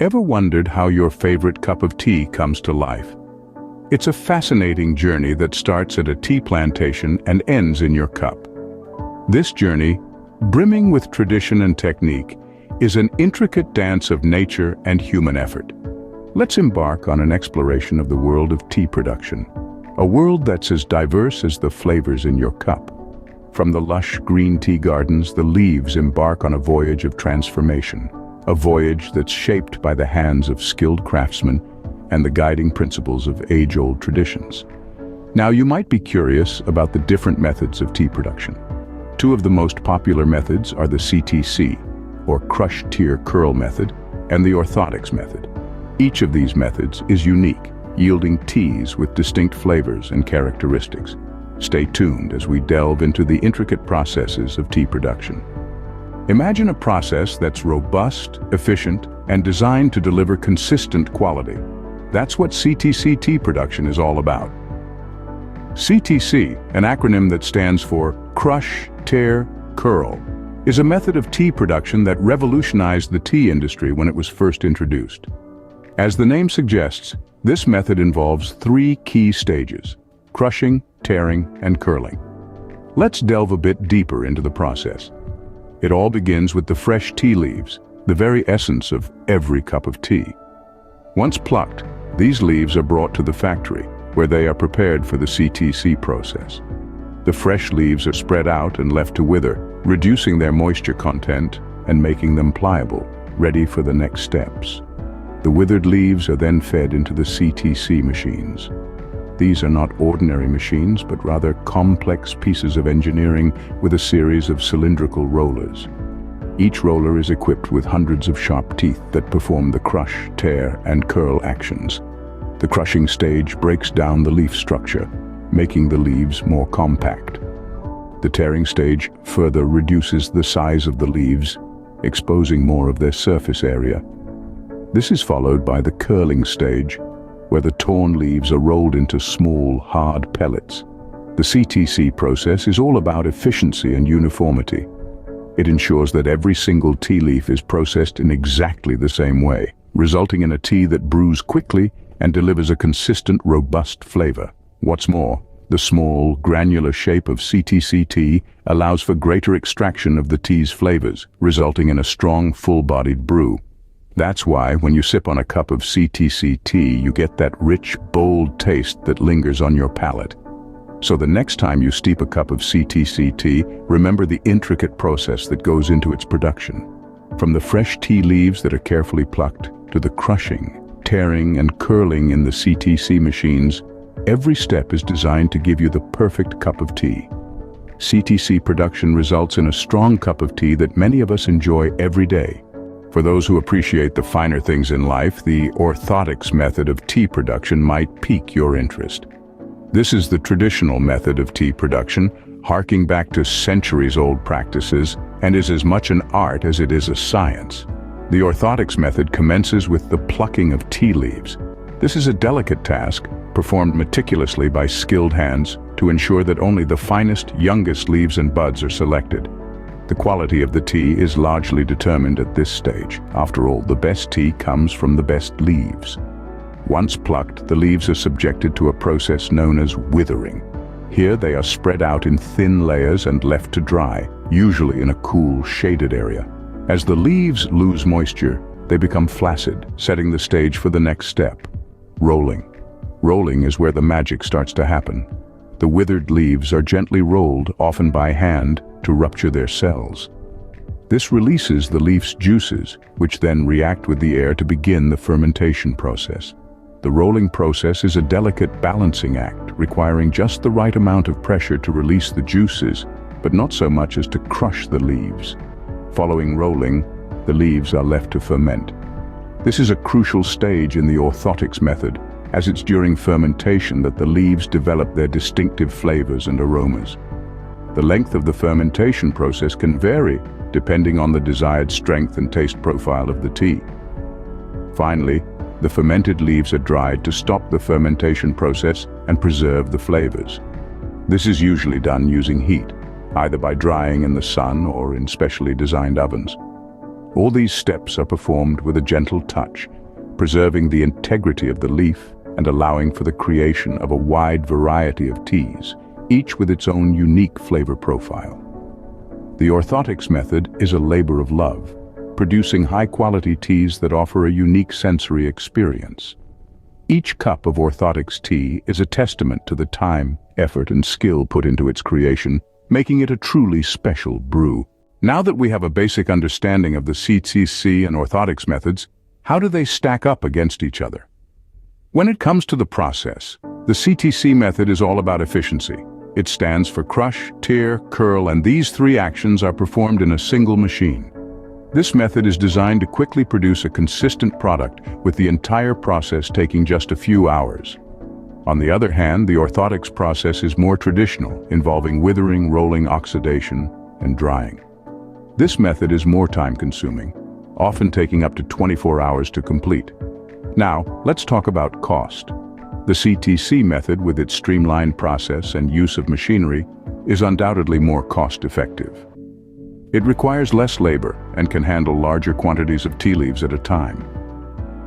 Ever wondered how your favorite cup of tea comes to life? It's a fascinating journey that starts at a tea plantation and ends in your cup. This journey, brimming with tradition and technique, is an intricate dance of nature and human effort. Let's embark on an exploration of the world of tea production, a world that's as diverse as the flavors in your cup. From the lush green tea gardens, the leaves embark on a voyage of transformation, a voyage that's shaped by the hands of skilled craftsmen and the guiding principles of age-old traditions. Now, you might be curious about the different methods of tea production. Two of the most popular methods are the CTC, or crush tear curl method, and the Orthodox method. Each of these methods is unique, yielding teas with distinct flavors and characteristics. Stay tuned as we delve into the intricate processes of tea production. Imagine a process that's robust, efficient, and designed to deliver consistent quality. That's what CTC tea production is all about. CTC, an acronym that stands for Crush, Tear, Curl, is a method of tea production that revolutionized the tea industry when it was first introduced. As the name suggests, this method involves three key stages: crushing, tearing, and curling. Let's delve a bit deeper into the process. It all begins with the fresh tea leaves, the very essence of every cup of tea. Once plucked, these leaves are brought to the factory, where they are prepared for the CTC process. The fresh leaves are spread out and left to wither, reducing their moisture content and making them pliable, ready for the next steps. The withered leaves are then fed into the CTC machines. These are not ordinary machines, but rather complex pieces of engineering with a series of cylindrical rollers. Each roller is equipped with hundreds of sharp teeth that perform the crush, tear, and curl actions. The crushing stage breaks down the leaf structure, making the leaves more compact. The tearing stage further reduces the size of the leaves, exposing more of their surface area. This is followed by the curling stage, where the torn leaves are rolled into small, hard pellets. The CTC process is all about efficiency and uniformity. It ensures that every single tea leaf is processed in exactly the same way, resulting in a tea that brews quickly and delivers a consistent, robust flavor. What's more, the small, granular shape of CTC tea allows for greater extraction of the tea's flavors, resulting in a strong, full-bodied brew. That's why, when you sip on a cup of CTC tea, you get that rich, bold taste that lingers on your palate. So the next time you steep a cup of CTC tea, remember the intricate process that goes into its production. From the fresh tea leaves that are carefully plucked, to the crushing, tearing, and curling in the CTC machines, every step is designed to give you the perfect cup of tea. CTC production results in a strong cup of tea that many of us enjoy every day. For those who appreciate the finer things in life, the Orthodox method of tea production might pique your interest. This is the traditional method of tea production, harking back to centuries-old practices, and is as much an art as it is a science. The Orthodox method commences with the plucking of tea leaves. This is a delicate task, performed meticulously by skilled hands to ensure that only the finest, youngest leaves and buds are selected. The quality of the tea is largely determined at this stage. After all, the best tea comes from the best leaves. Once plucked, the leaves are subjected to a process known as withering. Here they are spread out in thin layers and left to dry, usually in a cool, shaded area. As the leaves lose moisture, they become flaccid, setting the stage for the next step: rolling. Rolling is where the magic starts to happen. The withered leaves are gently rolled, often by hand, to rupture their cells. This releases the leaf's juices, which then react with the air to begin the fermentation process. The rolling process is a delicate balancing act, requiring just the right amount of pressure to release the juices, but not so much as to crush the leaves. Following rolling, the leaves are left to ferment. This is a crucial stage in the Orthodox method, as it's during fermentation that the leaves develop their distinctive flavors and aromas. The length of the fermentation process can vary depending on the desired strength and taste profile of the tea. Finally, the fermented leaves are dried to stop the fermentation process and preserve the flavors. This is usually done using heat, either by drying in the sun or in specially designed ovens. All these steps are performed with a gentle touch, preserving the integrity of the leaf and allowing for the creation of a wide variety of teas, each with its own unique flavor profile. The Orthodox method is a labor of love, producing high-quality teas that offer a unique sensory experience. Each cup of Orthodox tea is a testament to the time, effort, and skill put into its creation, making it a truly special brew. Now that we have a basic understanding of the CTC and Orthodox methods, how do they stack up against each other? When it comes to the process, the CTC method is all about efficiency. It stands for crush, tear, curl, and these three actions are performed in a single machine. This method is designed to quickly produce a consistent product, with the entire process taking just a few hours. On the other hand, the Orthodox process is more traditional, involving withering, rolling, oxidation, and drying. This method is more time-consuming, often taking up to 24 hours to complete. Now, let's talk about cost. The CTC method, with its streamlined process and use of machinery, is undoubtedly more cost-effective. It requires less labor and can handle larger quantities of tea leaves at a time.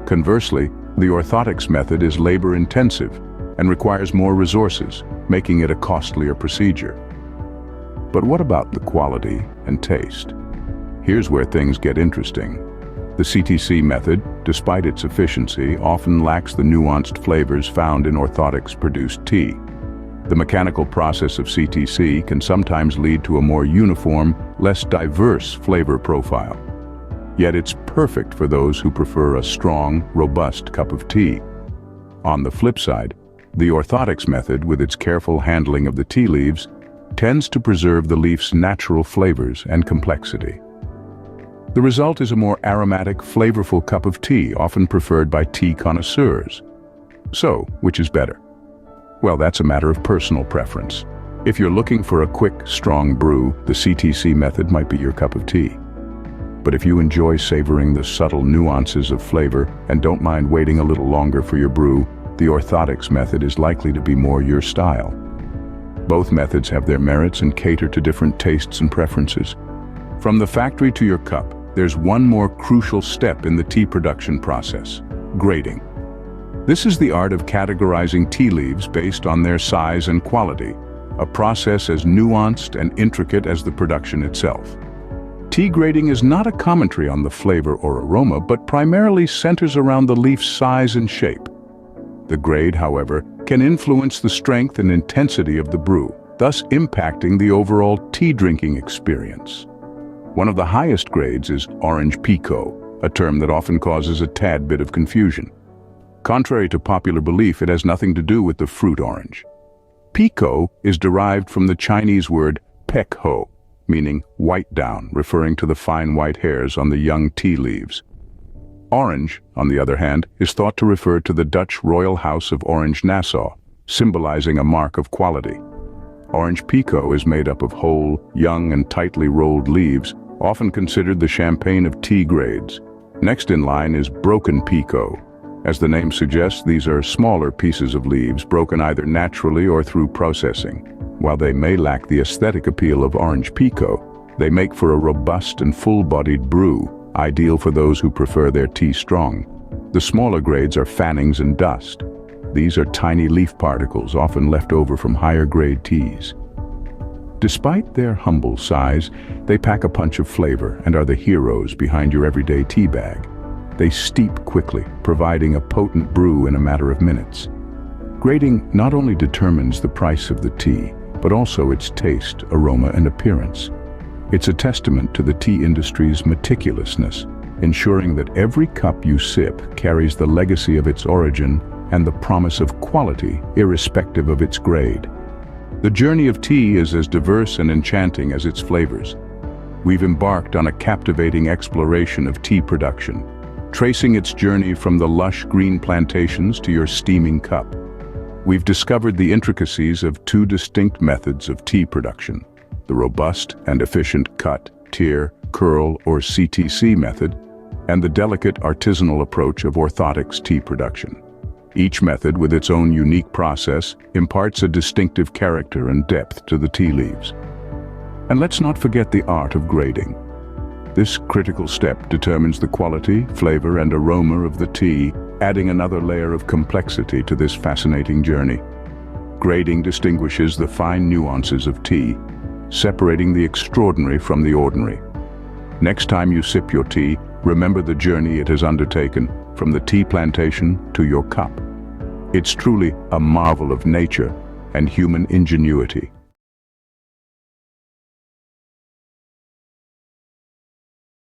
Conversely, the Orthodox method is labor-intensive and requires more resources, making it a costlier procedure. But what about the quality and taste? Here's where things get interesting. The CTC method, despite its efficiency, often lacks the nuanced flavors found in Orthodox-produced tea. The mechanical process of CTC can sometimes lead to a more uniform, less diverse flavor profile. Yet it's perfect for those who prefer a strong, robust cup of tea. On the flip side, the Orthodox method, with its careful handling of the tea leaves, tends to preserve the leaf's natural flavors and complexity. The result is a more aromatic, flavorful cup of tea, often preferred by tea connoisseurs. So, which is better? Well, that's a matter of personal preference. If you're looking for a quick, strong brew, the CTC method might be your cup of tea. But if you enjoy savoring the subtle nuances of flavor and don't mind waiting a little longer for your brew, the Orthodox method is likely to be more your style. Both methods have their merits and cater to different tastes and preferences. From the factory to your cup, there's one more crucial step in the tea production process: grading. This is the art of categorizing tea leaves based on their size and quality, a process as nuanced and intricate as the production itself. Tea grading is not a commentary on the flavor or aroma, but primarily centers around the leaf's size and shape. The grade, however, can influence the strength and intensity of the brew, thus impacting the overall tea drinking experience. One of the highest grades is Orange Pekoe, a term that often causes a tad bit of confusion. Contrary to popular belief, it has nothing to do with the fruit orange. Pekoe is derived from the Chinese word pek ho, meaning white down, referring to the fine white hairs on the young tea leaves. Orange, on the other hand, is thought to refer to the Dutch royal house of Orange-Nassau, symbolizing a mark of quality. Orange Pekoe is made up of whole, young and tightly rolled leaves, often considered the champagne of tea grades. Next in line is Broken Pekoe. As the name suggests, these are smaller pieces of leaves, broken either naturally or through processing. While they may lack the aesthetic appeal of Orange Pekoe, they make for a robust and full-bodied brew, ideal for those who prefer their tea strong. The smaller grades are Fannings and Dust. These are tiny leaf particles, often left over from higher-grade teas. Despite their humble size, they pack a punch of flavor and are the heroes behind your everyday tea bag. They steep quickly, providing a potent brew in a matter of minutes. Grading not only determines the price of the tea, but also its taste, aroma, and appearance. It's a testament to the tea industry's meticulousness, ensuring that every cup you sip carries the legacy of its origin and the promise of quality, irrespective of its grade. The journey of tea is as diverse and enchanting as its flavors. We've embarked on a captivating exploration of tea production, tracing its journey from the lush green plantations to your steaming cup. We've discovered the intricacies of two distinct methods of tea production: the robust and efficient cut, tear, curl, or CTC method, and the delicate artisanal approach of Orthodox tea production. Each method, with its own unique process, imparts a distinctive character and depth to the tea leaves. And let's not forget the art of grading. This critical step determines the quality, flavor, and aroma of the tea, adding another layer of complexity to this fascinating journey. Grading distinguishes the fine nuances of tea, separating the extraordinary from the ordinary. Next time you sip your tea, remember the journey it has undertaken, from the tea plantation to your cup. It's truly a marvel of nature and human ingenuity.